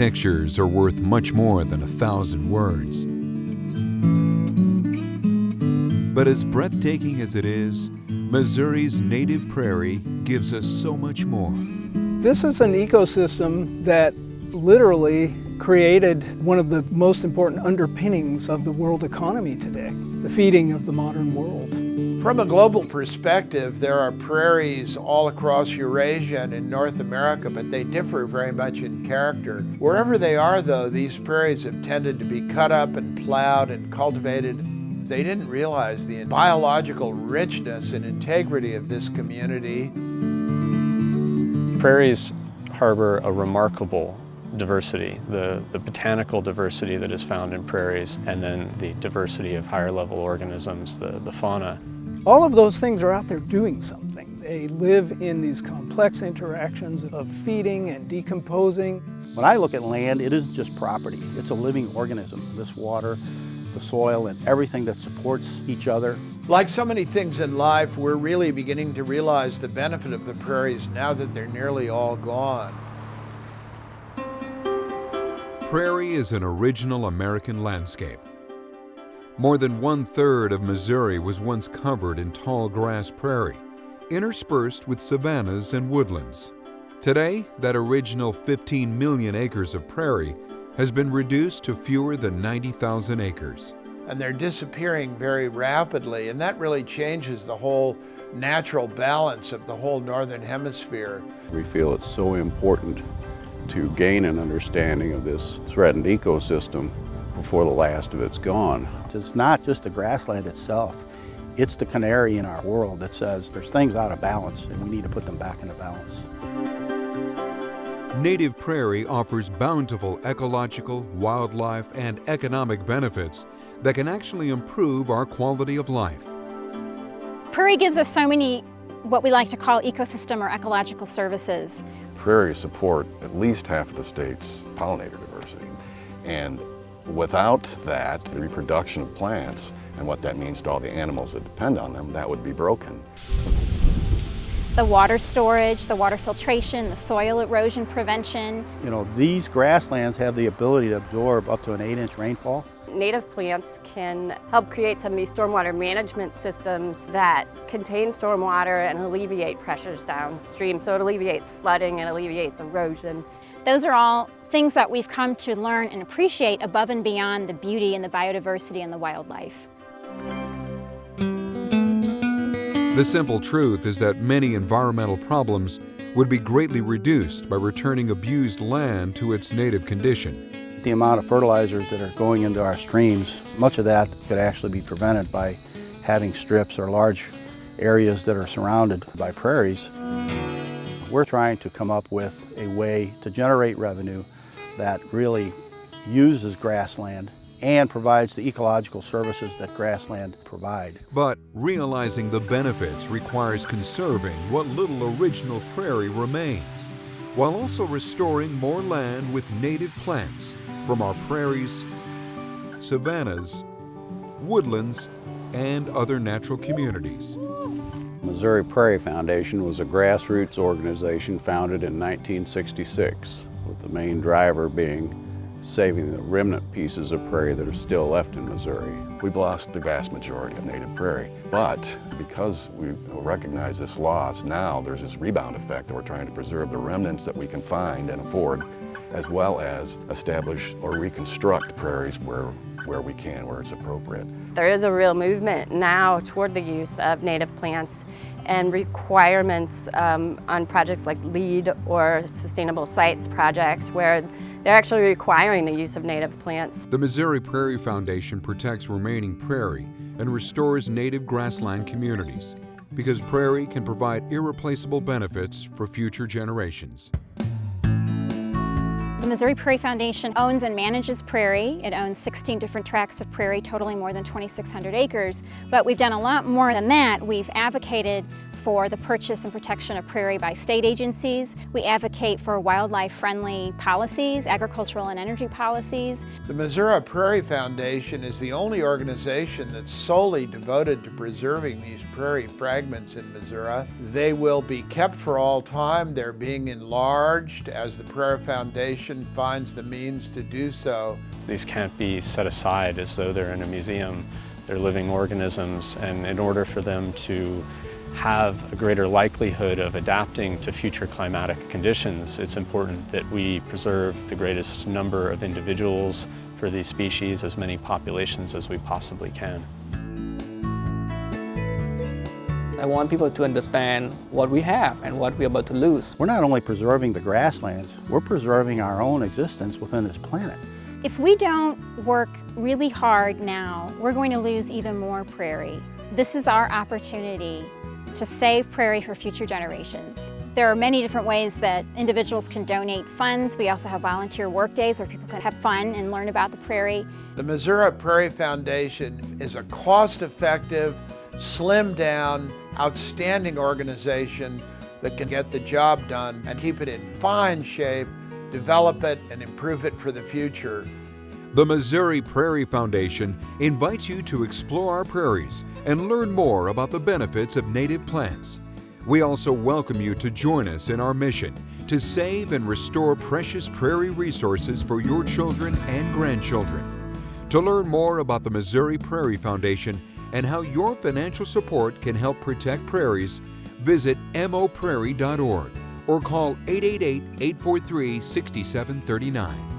pictures are worth much more than 1,000 words. But as breathtaking as it is, Missouri's native prairie gives us so much more. This is an ecosystem that literally created one of the most important underpinnings of the world economy today, the feeding of the modern world. From a global perspective, there are prairies all across Eurasia and in North America, but they differ very much in character. Wherever they are, though, these prairies have tended to be cut up and plowed and cultivated. They didn't realize the biological richness and integrity of this community. Prairies harbor a remarkable diversity, the botanical diversity that is found in prairies, and then the diversity of higher level organisms, the fauna. All of those things are out there doing something. They live in these complex interactions of feeding and decomposing. When I look at land, it isn't just property. It's a living organism. This water, the soil, and everything that supports each other. Like so many things in life, we're really beginning to realize the benefit of the prairies now that they're nearly all gone. Prairie is an original American landscape. More than 1/3 of Missouri was once covered in tall grass prairie, interspersed with savannas and woodlands. Today, that original 15 million acres of prairie has been reduced to fewer than 90,000 acres. And they're disappearing very rapidly, and that really changes the whole natural balance of the whole northern hemisphere. We feel it's so important to gain an understanding of this threatened ecosystem before the last of it's gone. It's not just the grassland itself, it's the canary in our world that says there's things out of balance and we need to put them back into balance. Native prairie offers bountiful ecological, wildlife, and economic benefits that can actually improve our quality of life. Prairie gives us so many what we like to call ecosystem or ecological services. Prairies support at least half of the state's pollinator diversity. And without that, the reproduction of plants and what that means to all the animals that depend on them, that would be broken. The water storage, the water filtration, the soil erosion prevention. You know, these grasslands have the ability to absorb up to an 8-inch rainfall. Native plants can help create some of these stormwater management systems that contain stormwater and alleviate pressures downstream. So it alleviates flooding and alleviates erosion. Those are all things that we've come to learn and appreciate above and beyond the beauty and the biodiversity and the wildlife. The simple truth is that many environmental problems would be greatly reduced by returning abused land to its native condition. The amount of fertilizers that are going into our streams, much of that could actually be prevented by having strips or large areas that are surrounded by prairies. We're trying to come up with a way to generate revenue that really uses grassland and provides the ecological services that grassland provide. But realizing the benefits requires conserving what little original prairie remains, while also restoring more land with native plants from our prairies, savannas, woodlands, and other natural communities. Missouri Prairie Foundation was a grassroots organization founded in 1966, with the main driver being saving the remnant pieces of prairie that are still left in Missouri. We've lost the vast majority of native prairie, but because we recognize this loss, now there's this rebound effect that we're trying to preserve the remnants that we can find and afford, as well as establish or reconstruct prairies where we can, where it's appropriate. There is a real movement now toward the use of native plants and requirements on projects like LEED or Sustainable Sites projects where they're actually requiring the use of native plants. The Missouri Prairie Foundation protects remaining prairie and restores native grassland communities because prairie can provide irreplaceable benefits for future generations. The Missouri Prairie Foundation owns and manages prairie. It owns 16 different tracts of prairie, totaling more than 2,600 acres. But we've done a lot more than that. We've advocated for the purchase and protection of prairie by state agencies. We advocate for wildlife-friendly policies, agricultural and energy policies. The Missouri Prairie Foundation is the only organization that's solely devoted to preserving these prairie fragments in Missouri. They will be kept for all time. They're being enlarged as the Prairie Foundation finds the means to do so. These can't be set aside as though they're in a museum. They're living organisms, and in order for them to have a greater likelihood of adapting to future climatic conditions, it's important that we preserve the greatest number of individuals for these species, as many populations as we possibly can. I want people to understand what we have and what we're about to lose. We're not only preserving the grasslands, we're preserving our own existence within this planet. If we don't work really hard now, we're going to lose even more prairie. This is our opportunity to save prairie for future generations. There are many different ways that individuals can donate funds. We also have volunteer work days where people can have fun and learn about the prairie. The Missouri Prairie Foundation is a cost-effective, slimmed-down, outstanding organization that can get the job done and keep it in fine shape, develop it, and improve it for the future. The Missouri Prairie Foundation invites you to explore our prairies and learn more about the benefits of native plants. We also welcome you to join us in our mission to save and restore precious prairie resources for your children and grandchildren. To learn more about the Missouri Prairie Foundation and how your financial support can help protect prairies, visit moprairie.org or call 888-843-6739.